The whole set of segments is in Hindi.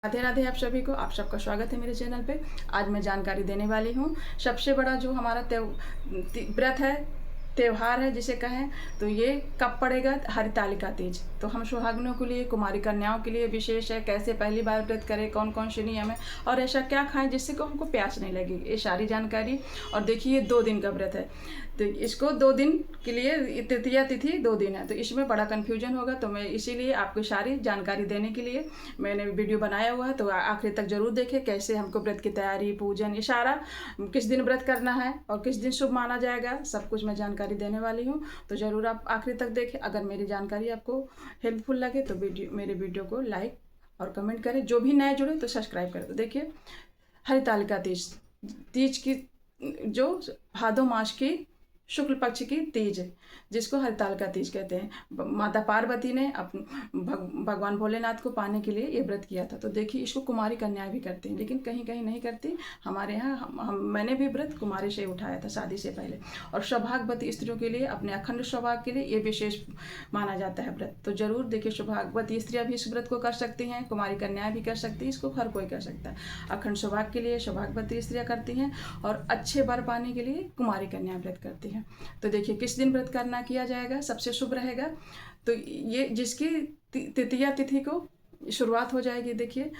राधे राधे आप सभी को। आप सबका स्वागत है मेरे चैनल पे। आज मैं जानकारी देने वाली हूँ सबसे बड़ा जो हमारा व्रत है, त्योहार है जिसे कहें, तो ये कब पड़ेगा, हरितालिका तीज। तो हम सुहागिनों के लिए, कुमारी कन्याओं के लिए विशेष है। कैसे पहली बार व्रत करें, कौन कौन से नियम है और ऐसा क्या खाएं जिससे को हमको प्यास नहीं लगे, ये सारी जानकारी। और देखिए ये 2 दिन का व्रत है, तो इसको 2 दिन के लिए, तृतीया तिथि 2 दिन है, तो इसमें बड़ा कन्फ्यूजन होगा। तो मैं इसीलिए आपको सारी जानकारी देने के लिए मैंने वीडियो बनाया हुआ है। तो आखिर तक जरूर देखें कैसे हमको व्रत की तैयारी, पूजन, ये सारा, किस दिन व्रत करना है और किस दिन शुभ माना जाएगा, सब कुछ मैं जानकारी देने वाली हूँ। तो ज़रूर आप आखिर तक देखें। अगर मेरी जानकारी आपको हेल्पफुल लगे तो मेरे वीडियो को लाइक और कमेंट करें। जो भी नए जुड़े तो सब्सक्राइब करें। तो देखिए हरितालिका तीज, तीज की जो भादो मास की शुक्ल पक्ष की तीज, जिसको हरितालिका तीज कहते हैं। माता पार्वती ने भगवान भोलेनाथ को पाने के लिए ये व्रत किया था। तो देखिए इसको कुमारी कन्याएं भी करती हैं, लेकिन कहीं कहीं नहीं करती। हमारे यहाँ मैंने भी व्रत कुमारी से उठाया था शादी से पहले। और सौभाग्यवती स्त्रियों के लिए, अपने अखंड सौभाग्य के लिए ये विशेष माना जाता है व्रत। तो जरूर देखिए, सौभाग्यवती स्त्रियाँ भी इस व्रत को कर सकती हैं, कुमारी कन्याएं भी कर सकती हैं, इसको हर कोई कर सकता है। अखंड सौभाग्य के लिए सौभाग्यवती स्त्रियाँ करती हैं और अच्छे वर पाने के लिए कुमारी कन्याएं व्रत करती हैं। तो देखिए किस दिन व्रत करना किया जाएगा सबसे शुभ रहेगा। तो ये जिसकी तृतीया तिथि को शुरुआत हो जाएगी, देखिए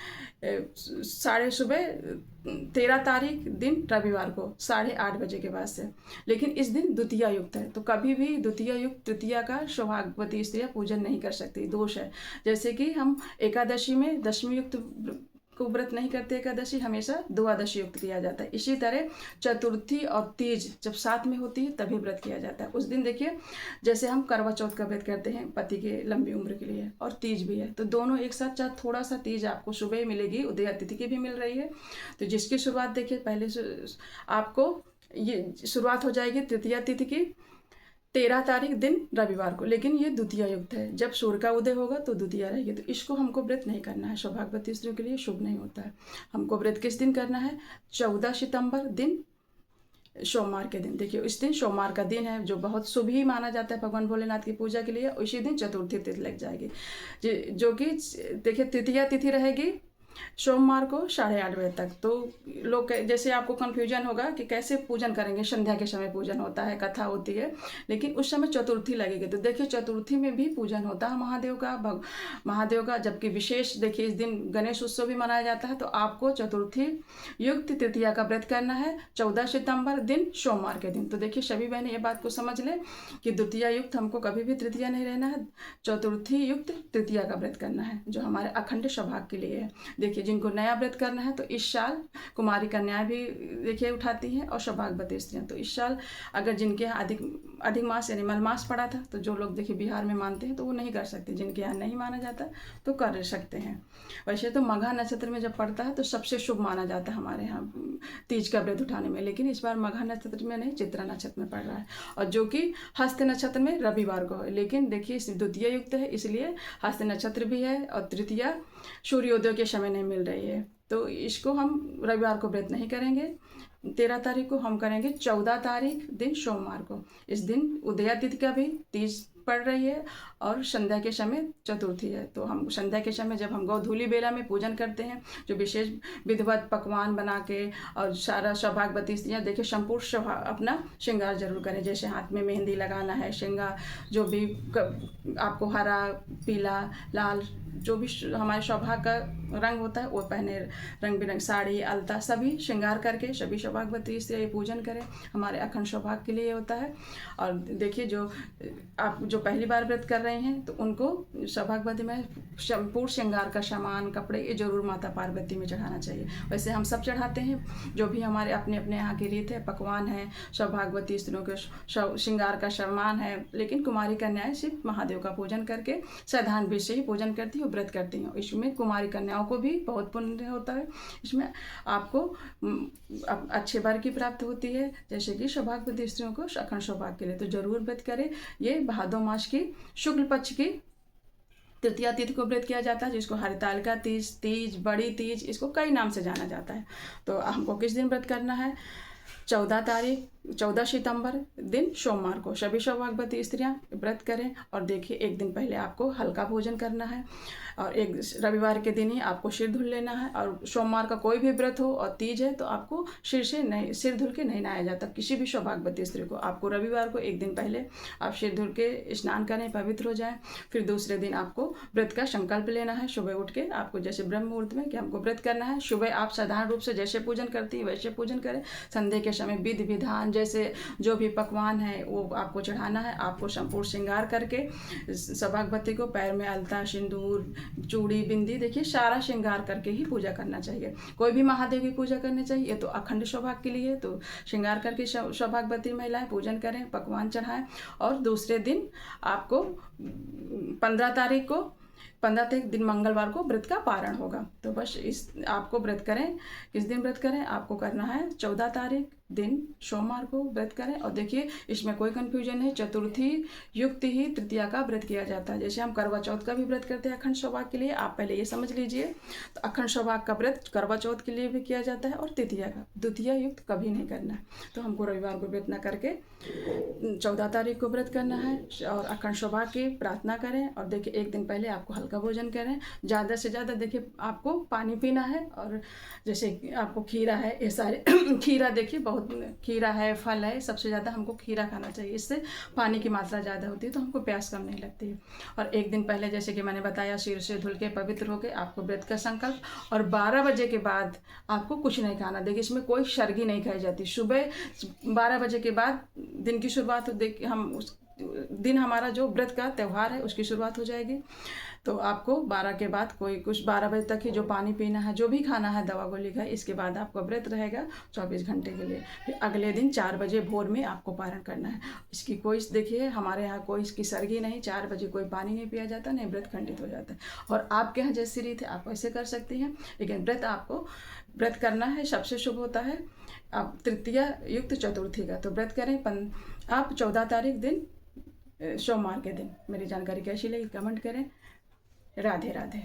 13 तारीख दिन रविवार को 8:30 बजे के बाद से। लेकिन इस दिन द्वितीया युक्त है, तो कभी भी द्वितीया युक्त, तृतीया का सौभाग्यवती स्त्रियाँ पूजन नहीं कर सकती, दोष है। जैसे कि हम एकादशी में दशमी युक्त को व्रत नहीं करते, एकादशी हमेशा द्वादशी युक्त किया जाता है। इसी तरह चतुर्थी और तीज जब साथ में होती है तभी व्रत किया जाता है। उस दिन देखिए, जैसे हम करवा चौथ का व्रत करते हैं पति के लंबी उम्र के लिए, और तीज भी है, तो दोनों एक साथ। चाहे थोड़ा सा तीज आपको सुबह मिलेगी, उदय तिथि की भी मिल रही है। तो जिसकी शुरुआत देखिए, पहले से आपको ये शुरुआत हो जाएगी तृतीया तिथि की 13 तारीख दिन रविवार को। लेकिन ये द्वितीया युक्त है, जब सूर्य का उदय होगा तो द्वितीया रहेगी। तो इसको हमको व्रत नहीं करना है, सौभाग्यवती स्त्रियों के लिए शुभ नहीं होता है। हमको व्रत किस दिन करना है, 14 सितंबर दिन, सोमवार के दिन। देखिए इस दिन सोमवार का दिन है, जो बहुत शुभ ही माना जाता है भगवान भोलेनाथ की पूजा के लिए। उसी दिन चतुर्थी तिथि लग जाएगी, जो कि देखिए तृतीया तिथि रहेगी सोमवार को 8:30 बजे तक। तो लोग, जैसे आपको कन्फ्यूजन होगा कि कैसे पूजन करेंगे, संध्या के समय पूजन होता है, कथा होती है, लेकिन उस समय चतुर्थी लगेगी। तो देखिए चतुर्थी में भी पूजन होता है महादेव का, जबकि विशेष देखिए इस दिन गणेश उत्सव भी मनाया जाता है। तो आपको चतुर्थी युक्त तृतीया का व्रत करना है 14 सितंबर दिन, सोमवार के दिन। तो देखिए सभी बहनें ये बात को समझ लें कि द्वितीया युक्त हमको कभी भी तृतीया नहीं रहना है, चतुर्थी युक्त तृतीया का व्रत करना है, जो हमारे अखंड सौभाग्य के लिए है। देखिए जिनको नया व्रत करना है तो इस साल कुमारी कन्याएं भी देखिए उठाती हैं, और सौभाग्यवती स्त्रियाँ। तो इस साल अगर जिनके यहाँ अधिक मास यानी मलमास पड़ा था, तो जो लोग देखिए बिहार में मानते हैं तो वो नहीं कर सकते, जिनके यहाँ नहीं माना जाता तो कर सकते हैं। वैसे तो मघा नक्षत्र में जब पड़ता है तो सबसे शुभ माना जाता है हमारे यहाँ तीज का व्रत उठाने में, लेकिन इस बार मघा नक्षत्र में नहीं, चित्रा नक्षत्र में पड़ रहा है, और जो कि हस्त नक्षत्र में रविवार को है। लेकिन देखिए द्वितीय युक्त है, इसलिए हस्त नक्षत्र भी है, और तृतीया सूर्योदय के समय नहीं मिल रही है। तो इसको हम रविवार को व्रत नहीं करेंगे। 13 तारीख को हम करेंगे 14 तारीख दिन सोमवार को। इस दिन उदया तिथि का भी तीज पड़ रही है और संध्या के समय चतुर्थी है। तो हम संध्या के समय जब हम गोधूली बेला में पूजन करते हैं, जो विशेष विधिवत पकवान बना के, और सारा सौभाग्यवती स्त्रियाँ देखिए संपूर्ण अपना श्रृंगार जरूर करें। जैसे हाथ में मेहंदी लगाना है, श्रृंगार जो भी आपको हरा, पीला, लाल, जो भी हमारे सौभाग्य का रंग होता है वो पहने, रंग बिरंग साड़ी, अलता, सभी श्रृंगार करके सभी सौभाग्यवती से ये पूजन करें, हमारे अखंड सौभाग्य के लिए होता है। और देखिए जो पहली बार व्रत कर रहे हैं तो उनको सौभाग्यवती में संपूर्ण श्रृंगार का सामान, कपड़े, ये जरूर माता पार्वती में चढ़ाना चाहिए। वैसे हम सब चढ़ाते हैं, जो भी हमारे अपने अपने यहाँ की रीत है, पकवान है, सौभाग्यवती स्त्रियों के श्रृंगार का सामान है। लेकिन कुमारी कन्याएं सिर्फ महादेव का पूजन करके साधारण विधि से ही पूजन करती है, व्रत करती हैं। इसमें कुमारी कन्याओं को भी बहुत पुण्य होता है, इसमें आपको अच्छे वर की प्राप्त होती है, जैसे कि सौभाग्यवती स्त्रियों को अखंड सौभाग्य के लिए। तो जरूर व्रत करें। ये भादो मास की शुक्ल पक्ष की तृतीया तिथि को व्रत किया जाता है, जिसको हरितालिका तीज, तीज, बड़ी तीज, इसको कई नाम से जाना जाता है। तो हमको किस दिन व्रत करना है, 14 तारीख 14 सितंबर दिन सोमवार को सभी सौभाग्यवती स्त्रियां व्रत करें। और देखिए, एक दिन पहले आपको हल्का भोजन करना है और एक रविवार के दिन ही आपको सिर धुल लेना है। और सोमवार का कोई भी व्रत हो और तीज है तो आपको सिर धुल के नहीं नहाया जाता किसी भी सौभाग्यवती स्त्री को। आपको रविवार को एक दिन पहले आप सिर धुल के स्नान करें, पवित्र हो जाएं। फिर दूसरे दिन आपको व्रत का संकल्प लेना है। सुबह उठ के आपको जैसे ब्रह्म मुहूर्त में कि हमको व्रत करना है, सुबह आप साधारण रूप से जैसे पूजन करती हैं वैसे पूजन करें। संध्या के समय विधि विधान जैसे जो भी पकवान है वो आपको चढ़ाना है। आपको संपूर्ण श्रृंगार करके सौभाग्यवती को पैर में अलता, सिंदूर, चूड़ी, बिंदी, देखिए सारा श्रृंगार करके ही पूजा करना चाहिए। कोई भी महादेव की पूजा करनी चाहिए तो अखंड सौभाग्य के लिए तो श्रृंगार करके सौभाग्यवती महिलाएं पूजन करें, पकवान चढ़ाएं। और दूसरे दिन आपको 15 तारीख दिन मंगलवार को व्रत का पारण होगा। तो बस आपको व्रत करें। किस दिन व्रत करें? आपको करना है 14 तारीख दिन सोमवार को व्रत करें। और देखिए, इसमें कोई कन्फ्यूजन नहीं, चतुर्थी युक्त ही तृतीया का व्रत किया जाता है। जैसे हम करवा चौथ का भी व्रत करते हैं अखंड सौभाग्य के लिए, आप पहले ये समझ लीजिए। तो अखंड सौभाग्य का व्रत करवा चौथ के लिए भी किया जाता है और तृतीया का, द्वितीया युक्त कभी नहीं करना है। तो हमको रविवार को व्रत न करके 14 तारीख को व्रत करना है और अखंड सौभाग्य की प्रार्थना करें। और देखिए, एक दिन पहले आपको हल्का भोजन करें, ज़्यादा से ज़्यादा देखिए आपको पानी पीना है। और जैसे आपको खीरा है, ये सारे खीरा देखिए, बहुत खीरा है, फल है, सबसे ज़्यादा हमको खीरा खाना चाहिए। इससे पानी की मात्रा ज़्यादा होती है तो हमको प्यास कम नहीं लगती है। और एक दिन पहले जैसे कि मैंने बताया, सिर से धुल के पवित्र होके आपको व्रत का संकल्प। और 12 बजे के बाद आपको कुछ नहीं खाना। देखिए, इसमें कोई शर्गी नहीं खाई जाती। सुबह 12 बजे के बाद दिन की शुरुआत, देखिए हम उस दिन हमारा जो व्रत का त्यौहार है उसकी शुरुआत हो जाएगी। तो आपको 12 के बाद कोई कुछ 12 बजे तक ही जो पानी पीना है, जो भी खाना है, दवा गोली का, इसके बाद आपका व्रत रहेगा 24 घंटे के लिए। फिर अगले दिन 4 बजे भोर में आपको पारण करना है। इसकी कोई, देखिए हमारे यहाँ कोई इसकी सरगी नहीं, 4 बजे कोई पानी नहीं पिया जाता, नहीं व्रत खंडित हो जाता है। और आपके यहाँ जैसी रीत है आप वैसे कर सकती हैं, लेकिन व्रत आपको व्रत करना है, सबसे शुभ होता है आप तृतीया युक्त चतुर्थी का। तो व्रत करें आप 14 तारीख दिन सोमवार के दिन। मेरी जानकारी कैसी लगी कमेंट करें। राधे राधे।